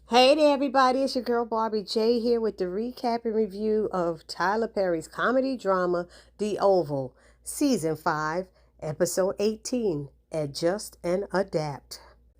Hey there, everybody. It's your girl Barbie J here with the recap and review of Tyler Perry's comedy drama, The Oval, Season 5, Episode 18, Adjust and Adapt.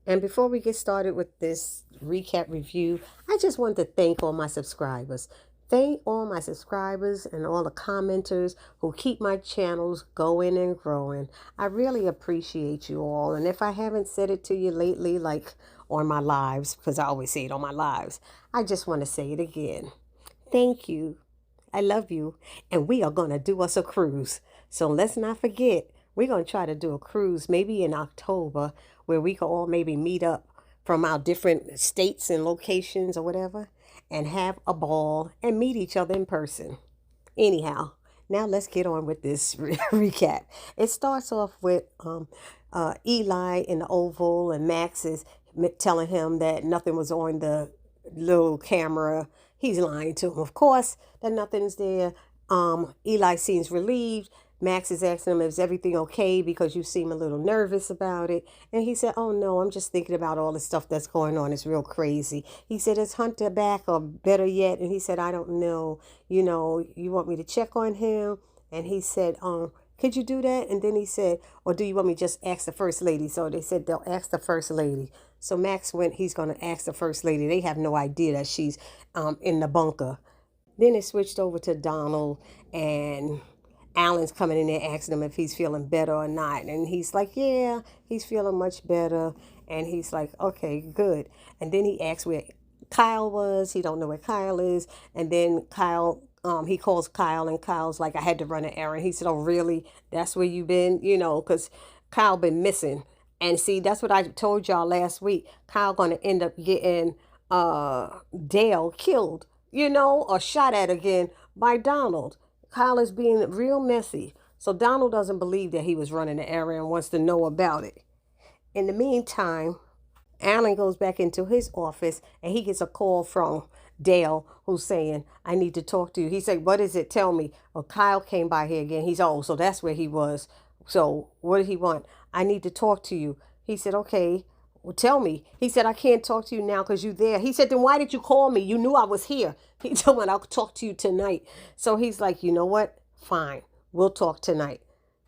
And before we get started with this recap review, I just want to thank all my subscribers. Thank all my subscribers and all the commenters who keep my channels going and growing. I really appreciate you all. And if I haven't said it to you lately, like on my lives, because I always say it on my lives, I just want to say it again. Thank you. I love you. And we are going to do us a cruise. So let's not forget, we're going to try to do a cruise maybe in October where we can all maybe meet up from our different states and locations or whatever and have a ball and meet each other in person. Anyhow, now let's get on with this recap. It starts off with Eli in the Oval, and Max is telling him that nothing was on the little camera. He's lying to him, of course, that nothing's there. Eli seems relieved. Max is asking him, is everything okay? Because you seem a little nervous about it. And he said, oh no, I'm just thinking about all the stuff that's going on. It's real crazy. He said, is Hunter back, or better yet? And he said, I don't know. You want me to check on him? And he said, could you do that? And then he said, or do you want me to just ask the first lady? So they said they'll ask the first lady. So Max went, he's going to ask the first lady. They have no idea that she's in the bunker. Then it switched over to Donald, and Alan's coming in there asking him if he's feeling better or not. And he's like, yeah, he's feeling much better. And he's like, okay, good. And then he asks where Kyle was. He don't know where Kyle is. And then he calls Kyle, and Kyle's like, I had to run an errand. He said, oh, really? That's where you been? Because Kyle been missing. And see, that's what I told y'all last week. Kyle going to end up getting Dale killed, or shot at again by Donald. Kyle is being real messy. So Donald doesn't believe that he was running the errand and wants to know about it. In the meantime, Alan goes back into his office and he gets a call from Dale, who's saying, I need to talk to you. He said, what is it? Tell me. Well, Kyle came by here again. He's old, so that's where he was. So what did he want? I need to talk to you. He said, okay, well, tell me. He said, I can't talk to you now because you're there. He said, then why did you call me? You knew I was here. He told me, I'll talk to you tonight. So he's like, you know what? Fine. We'll talk tonight.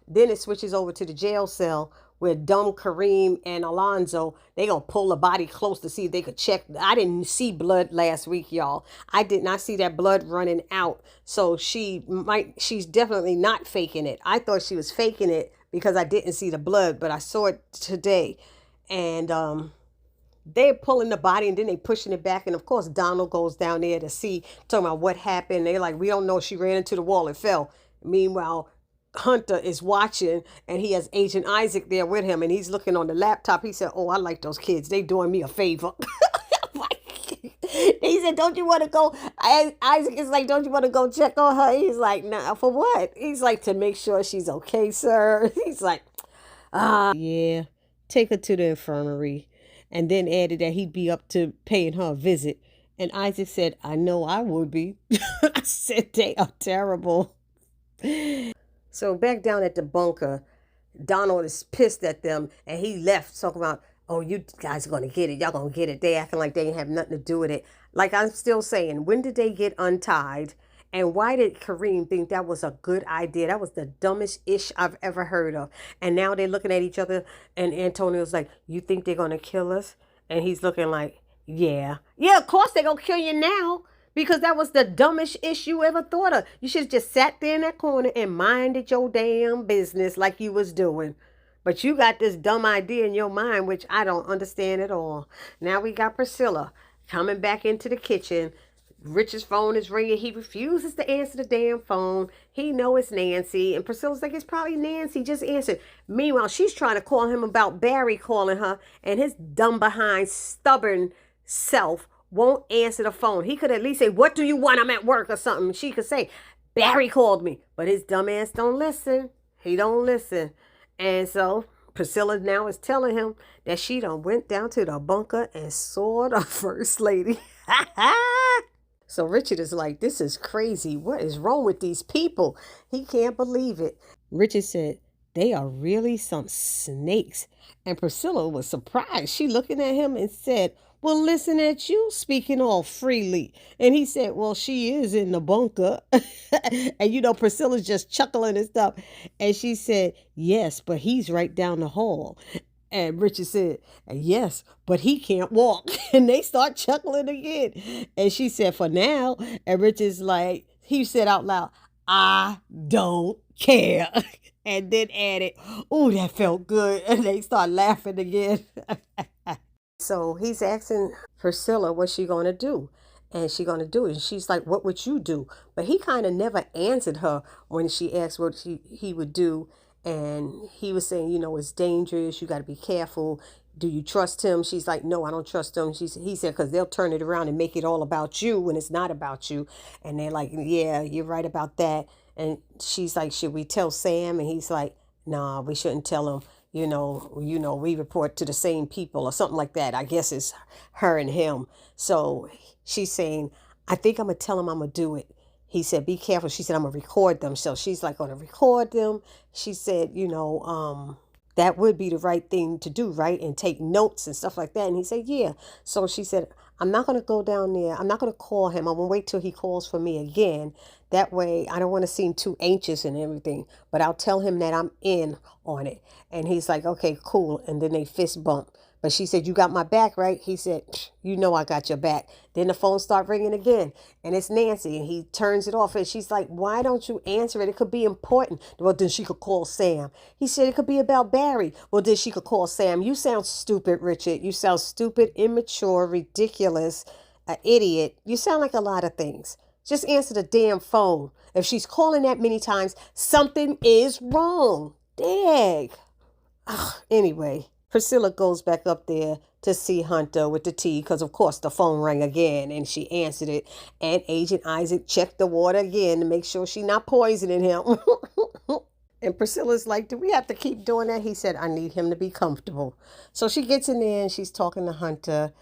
Then it switches over to the jail cell where dumb Kareem and Alonzo, they gonna pull the body close to see if they could check. I didn't see blood last week, y'all. I did not see that blood running out. So she's definitely not faking it. I thought she was faking it because I didn't see the blood, but I saw it today. And they're pulling the body, and then they pushing it back. And of course, Donald goes down there to see, talking about what happened. They're like, we don't know. She ran into the wall and fell. Meanwhile, Hunter is watching, and he has Agent Isaac there with him, and he's looking on the laptop. He said, oh, I like those kids. They doing me a favor. He said, don't you want to go? Isaac is like, don't you want to go check on her? He's like, nah, for what? He's like, to make sure she's okay, sir. He's like, yeah, take her to the infirmary. And then added that he'd be up to paying her a visit. And Isaac said, I know I would be. I said, they are terrible. So back down at the bunker, Donald is pissed at them, and he left talking about, oh, you guys are going to get it. Y'all going to get it. They acting like they ain't have nothing to do with it. Like I'm still saying, when did they get untied? And why did Kareem think that was a good idea? That was the dumbest ish I've ever heard of. And now they're looking at each other, and Antonio's like, you think they're going to kill us? And he's looking like, yeah. Yeah, of course they're going to kill you now. Because that was the dumbest issue you ever thought of. You should have just sat there in that corner and minded your damn business like you was doing. But you got this dumb idea in your mind, which I don't understand at all. Now we got Priscilla coming back into the kitchen. Rich's phone is ringing. He refuses to answer the damn phone. He know it's Nancy. And Priscilla's like, it's probably Nancy. Just answer. Meanwhile, she's trying to call him about Barry calling her. And his dumb behind, stubborn self won't answer the phone. He could at least say, what do you want? I'm at work or something. She could say, Barry called me. But his dumb ass don't listen. He don't listen. And so Priscilla now is telling him that she done went down to the bunker and saw the first lady. So Richard is like, this is crazy. What is wrong with these people? He can't believe it. Richard said, They are really some snakes. And Priscilla was surprised. She looking at him and said, well, listen at you speaking all freely. And he said, well, she is in the bunker. And Priscilla's just chuckling and stuff. And she said, yes, but he's right down the hall. And Richard said, yes, but he can't walk. And they start chuckling again. And she said, for now. And Richard's like, he said out loud, I don't care. And then added, oh, that felt good. And they start laughing again. So he's asking Priscilla what she going to do. And she going to do it. And she's like, what would you do? But he kind of never answered her when she asked what he would do. And he was saying, it's dangerous. You got to be careful. Do you trust him? She's like, no, I don't trust him. He said, because they'll turn it around and make it all about you when it's not about you. And they're like, yeah, you're right about that. And she's like, should we tell Sam? And he's like, nah, we shouldn't tell him. We report to the same people or something like that. I guess it's her and him. So she's saying, I think I'm going to tell him I'm going to do it. He said, be careful. She said, I'm going to record them. So she's like, going to record them. She said, that would be the right thing to do, right? And take notes and stuff like that. And he said, yeah. So she said, I'm not going to go down there. I'm not going to call him. I'm going to wait till he calls for me again. That way, I don't want to seem too anxious and everything. But I'll tell him that I'm in on it. And he's like, okay, cool. And then they fist bump. But she said, you got my back, right? He said, I got your back. Then the phone started ringing again. And it's Nancy. And he turns it off. And she's like, why don't you answer it? It could be important. Well, then she could call Sam. He said, it could be about Barry. Well, then she could call Sam. You sound stupid, Richard. You sound stupid, immature, ridiculous, an idiot. You sound like a lot of things. Just answer the damn phone. If she's calling that many times, something is wrong. Dag. Anyway. Priscilla goes back up there to see Hunter with the tea because, of course, the phone rang again and she answered it. And Agent Isaac checked the water again to make sure she's not poisoning him. And Priscilla's like, do we have to keep doing that? He said, I need him to be comfortable. So she gets in there and she's talking to Hunter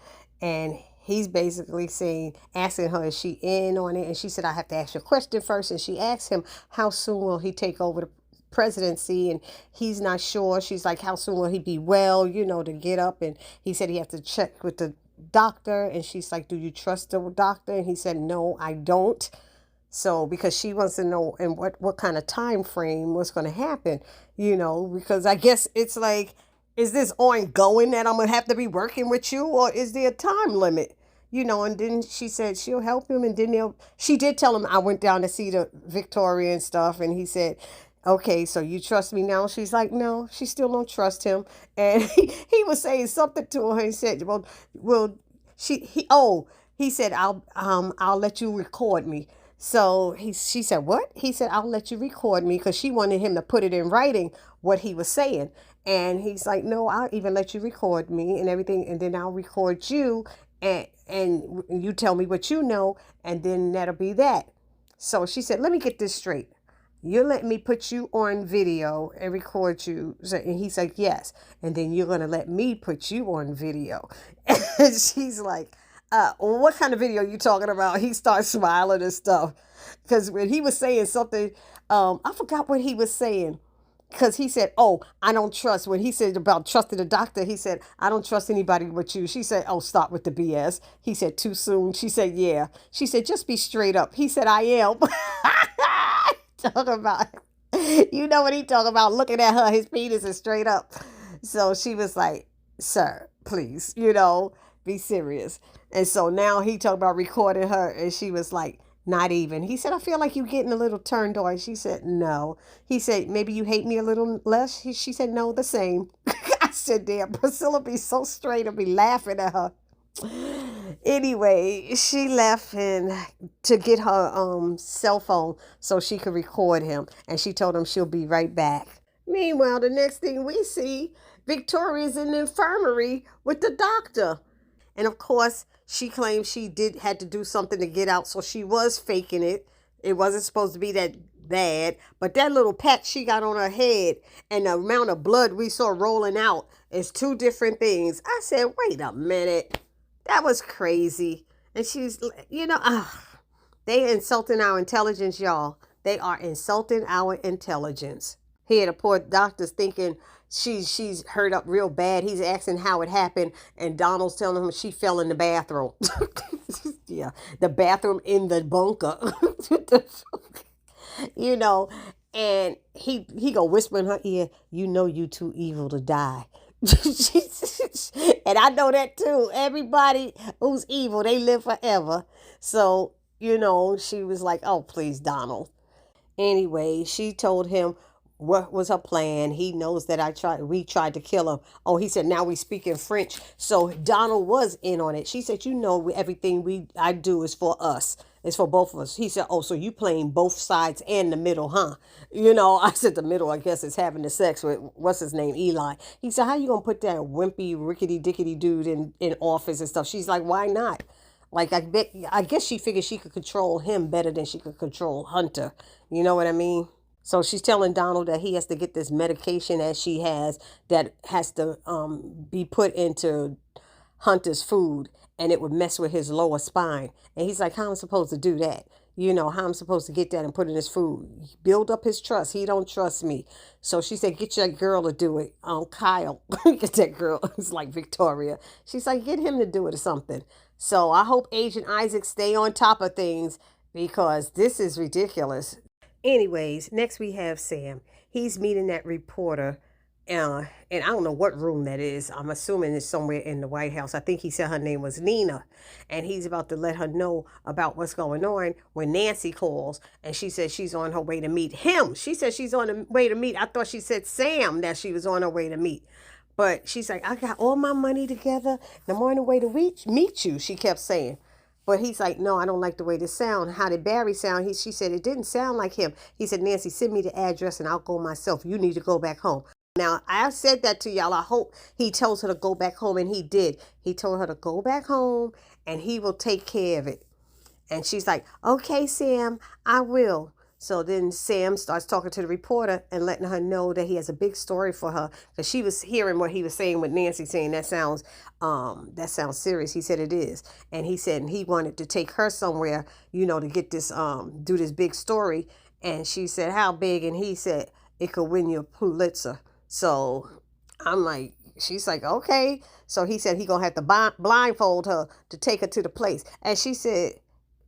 and he's basically asking her, is she in on it? And she said, I have to ask you a question first. And she asked him, how soon will he take over the presidency? And he's not sure. She's like, how soon will he be well, to get up? And he said he has to check with the doctor. And she's like, do you trust the doctor? And he said, no, I don't. So because she wants to know in what kind of time frame what's going to happen, because I guess it's like, is this ongoing that I'm going to have to be working with you, or is there a time limit? And then she said she'll help him. And then she did tell him, I went down to see the Victoria and stuff. And he said, okay, so you trust me now? She's like, no, she still don't trust him. And he was saying something to her. He said, he said, I'll let you record me. So she said, what? He said, I'll let you record me, because she wanted him to put it in writing what he was saying. And he's like, no, I'll even let you record me and everything. And then I'll record you and you tell me what you know. And then that'll be that. So she said, let me get this straight. You're letting me put you on video and record you. And he's like, yes. And then you're going to let me put you on video. And she's like, what kind of video are you talking about? He starts smiling and stuff. Because when he was saying something, I forgot what he was saying. Because he said, oh, I don't trust. When he said about trusting the doctor, he said, I don't trust anybody but you. She said, oh, stop with the BS. He said, too soon. She said, yeah. She said, just be straight up. He said, I am. Talking about, what he talking about, looking at her, his penis is straight up. So she was like, sir, please, be serious. And so now he talked about recording her, and she was like, not even. He said, I feel like you're getting a little turned on. She said, no. He said, maybe you hate me a little less. She said, no, the same. I said, damn, Priscilla be so straight and be laughing at her. Anyway, she left to get her cell phone so she could record him. And she told him she'll be right back. Meanwhile, the next thing we see, Victoria's in the infirmary with the doctor. And of course, she claims she had to do something to get out. So she was faking it. It wasn't supposed to be that bad. But that little patch she got on her head and the amount of blood we saw rolling out is two different things. I said, wait a minute. That was crazy. And she's, they insulting our intelligence, y'all. They are insulting our intelligence. Here, the poor doctor's thinking she's hurt up real bad. He's asking how it happened, and Donald's telling him she fell in the bathroom. Yeah, the bathroom in the bunker. you know, and he go whisper in her ear, "You know you too evil to die." And I know that too. Everybody who's evil, they live forever. So, she was like, "Oh, please, Donald." Anyway, she told him what was her plan. He knows that we tried to kill him. Oh, he said, now we speak in French. So Donald was in on it. She said, everything I do is for us. It's for both of us. He said, oh, so you playing both sides and the middle, huh? I said the middle, I guess, is having the sex with, what's his name, Eli. He said, how you going to put that wimpy, rickety-dickety dude in office and stuff? She's like, why not? Like, I guess she figured she could control him better than she could control Hunter. You know what I mean? So she's telling Donald that he has to get this medication that she has that has to be put into Hunter's food, and it would mess with his lower spine. And he's like, how am I supposed to do that? How I'm supposed to get that and put in his food? Build up his trust. He don't trust me. So she said, get your girl to do it. Kyle. Get that girl. It's like Victoria. She's like, get him to do it or something. So I hope Agent Isaac stay on top of things because this is ridiculous. Anyways, next we have Sam. He's meeting that reporter, and I don't know what room that is. I'm assuming it's somewhere in the White House. I think he said her name was Nina, and he's about to let her know about what's going on when Nancy calls, and she says she's on her way to meet him. She said she's on the way to meet. I thought she said Sam that she was on her way to meet. But she's like, I got all my money together, and I'm on the way to meet you, she kept saying. But he's like, no, I don't like the way this sound. How did Barry sound? She said, it didn't sound like him. He said, Nancy, send me the address and I'll go myself. You need to go back home. Now, I said that to y'all. I hope he tells her to go back home, and he did. He told her to go back home, and he will take care of it. And she's like, okay, Sam, I will. So then Sam starts talking to the reporter and letting her know that he has a big story for her, because she was hearing what he was saying with Nancy, saying that sounds serious. He said it is. And he said he wanted to take her somewhere, to get this do this big story. And she said, how big? And he said it could win you a Pulitzer. So I'm like, she's like, okay. So he said he gonna have to blindfold her to take her to the place. And she said,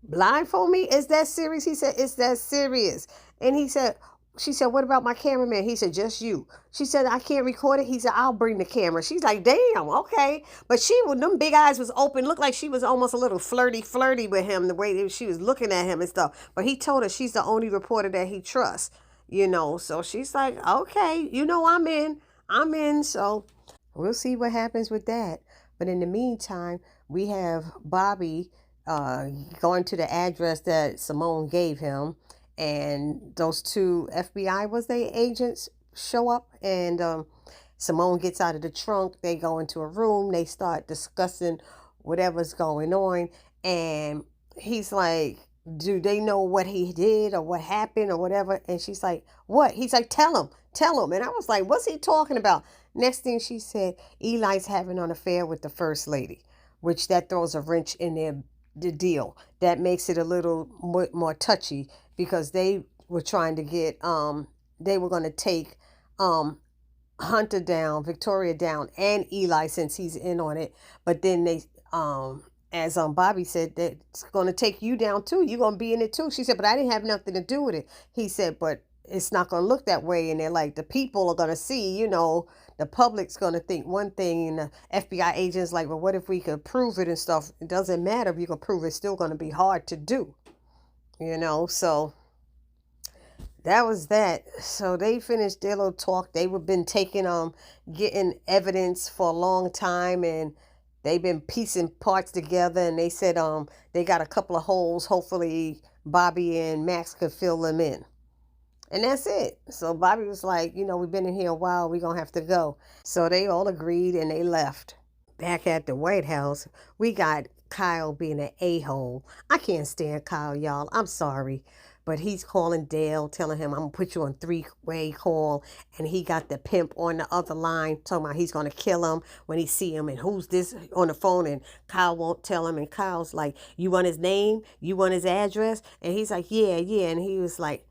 blindfold me? Is that serious? He said, it's that serious. And she said, what about my cameraman? He said, just you. She said, I can't record it. He said, I'll bring the camera. She's like, damn, okay. But them big eyes was open. Looked like she was almost a little flirty with him, the way she was looking at him and stuff. But he told her she's the only reporter that he trusts, So she's like, okay, I'm in. I'm in. So we'll see what happens with that. But in the meantime, we have Bobby going to the address that Simone gave him, and those two FBI agents show up, and Simone gets out of the trunk. They go into a room. They start discussing whatever's going on, and he's like, do they know what he did or what happened or whatever? And she's like, what? He's like, tell him. And I was like, what's he talking about? Next thing she said, Eli's having an affair with the first lady, which that throws a wrench in the deal. That makes it a little more touchy, because they were trying to get they were going to take Hunter down, Victoria down, and Eli, since he's in on it. But then they as Bobby said, that it's going to take you down too. You're going to be in it too. She said, but I didn't have nothing to do with it. He said, but it's not going to look that way. And they're like, the people are going to see, the public's going to think one thing, and the FBI agent's like, well, what if we could prove it and stuff? It doesn't matter if you can prove it. It's still going to be hard to do, so that was that. So they finished their little talk. They've been getting evidence for a long time, and they've been piecing parts together, and they said they got a couple of holes. Hopefully Bobby and Max could fill them in. And that's it. So Bobby was like, we've been in here a while. We're going to have to go. So they all agreed, and they left. Back at the White House, we got Kyle being an a-hole. I can't stand Kyle, y'all. I'm sorry. But he's calling Dale, telling him, I'm going to put you on three-way call. And he got the pimp on the other line, talking about he's going to kill him when he see him. And who's this on the phone? And Kyle won't tell him. And Kyle's like, you want his name? You want his address? And he's like, yeah. And he was like,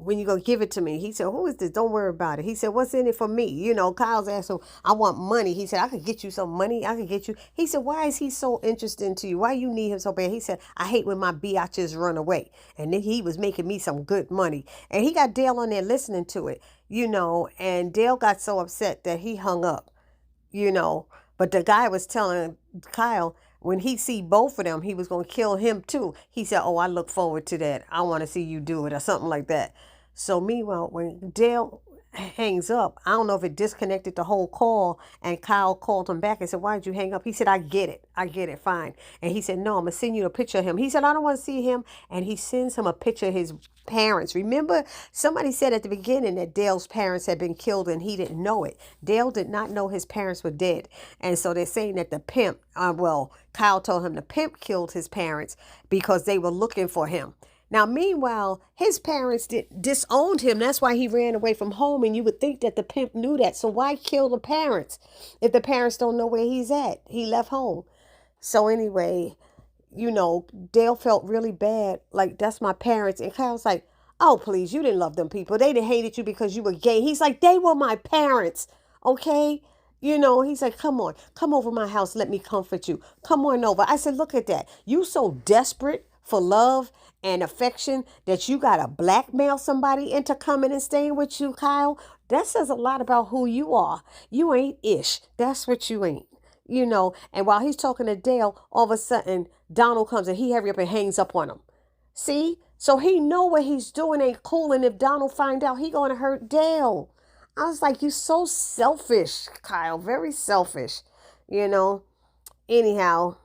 when you gonna give it to me? He said, who is this? Don't worry about it. He said, what's in it for me? You know, Kyle's asking, I want money. He said, I could get you some money. I could get you. He said, why is he so interested into you? Why you need him so bad? He said, I hate when my biatches run away. And then he was making me some good money. And he got Dale on there listening to it, you know, and Dale got so upset that he hung up, you know. But the guy was telling Kyle, when he see both of them, he was going to kill him too. He said, oh, I look forward to that. I want to see you do it or something like that. So meanwhile, when Dale hangs up, I don't know if it disconnected the whole call, and Kyle called him back and said, why did you hang up? He said, I get it, fine. And he said, no, I'm going to send you a picture of him. He said, I don't want to see him. And he sends him a picture of his parents. Remember, somebody said at the beginning that Dale's parents had been killed and he didn't know it. Dale did not know his parents were dead. And so they're saying that the pimp, Kyle told him the pimp killed his parents because they were looking for him. Now, meanwhile, his parents disowned him. That's why he ran away from home. And you would think that the pimp knew that. So why kill the parents if the parents don't know where he's at? He left home. So anyway, you know, Dale felt really bad. Like, that's my parents. And Kyle's like, oh, please, you didn't love them people. They didn't hated you because you were gay. He's like, they were my parents. Okay? You know, he's like, come on, come over my house. Let me comfort you. Come on over. I said, look at that. You so desperate for love and affection that you got to blackmail somebody into coming and staying with you, Kyle. That says a lot about who you are. You ain't ish. That's what you ain't. You know, and while he's talking to Dale, all of a sudden, Donald comes and he hurry up and hangs up on him. See? So he know what he's doing ain't cool. And if Donald find out, he going to hurt Dale. I was like, you so selfish, Kyle. Very selfish, you know. Anyhow,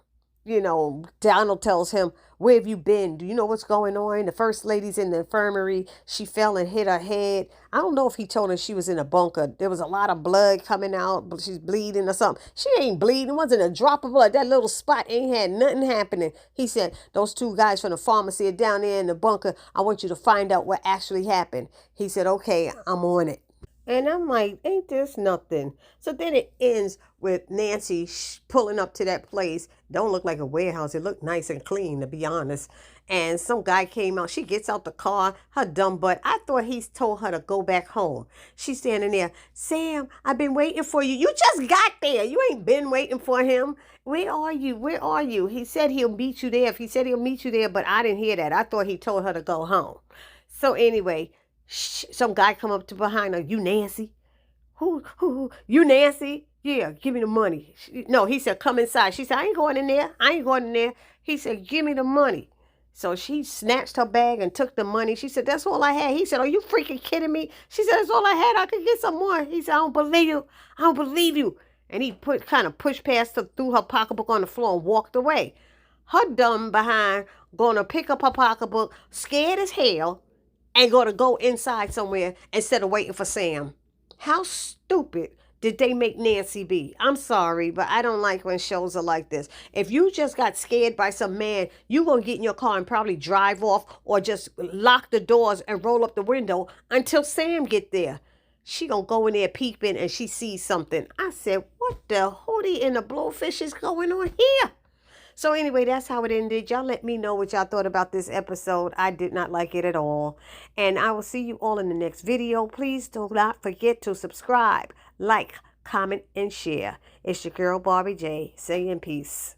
you know, Donald tells him, where have you been? Do you know what's going on? The first lady's in the infirmary. She fell and hit her head. I don't know if he told her she was in a bunker. There was a lot of blood coming out. But she's bleeding or something. She ain't bleeding. It wasn't a drop of blood. That little spot ain't had nothing happening. He said, those two guys from the pharmacy are down there in the bunker. I want you to find out what actually happened. He said, okay, I'm on it. And I'm like, ain't this nothing? So then it ends with Nancy pulling up to that place. Don't look like a warehouse. It looked nice and clean, to be honest. And some guy came out. She gets out the car, her dumb butt. I thought he told her to go back home. She's standing there. Sam, I've been waiting for you. You just got there. You ain't been waiting for him. Where are you? Where are you? He said he'll meet you there. If he said he'll meet you there, but I didn't hear that. I thought he told her to go home. So anyway, some guy come up to behind her. You Nancy? Who? You Nancy? Yeah, give me the money. No, he said, come inside. She said, I ain't going in there. I ain't going in there. He said, give me the money. So she snatched her bag and took the money. She said, that's all I had. He said, are you freaking kidding me? She said, that's all I had. I could get some more. He said, I don't believe you. I don't believe you. And he kind of pushed past her, threw her pocketbook on the floor and walked away. Her dumb behind going to pick up her pocketbook, scared as hell, and going to go inside somewhere instead of waiting for Sam. How stupid did they make Nancy be? I'm sorry, but I don't like when shows are like this. If you just got scared by some man, you going to get in your car and probably drive off or just lock the doors and roll up the window until Sam get there. She going to go in there peeping and she sees something. I said, what the hootie in the blowfish is going on here? So anyway, that's how it ended. Y'all let me know what y'all thought about this episode. I did not like it at all. And I will see you all in the next video. Please do not forget to subscribe, like, comment, and share. It's your girl, Barbie J, saying peace.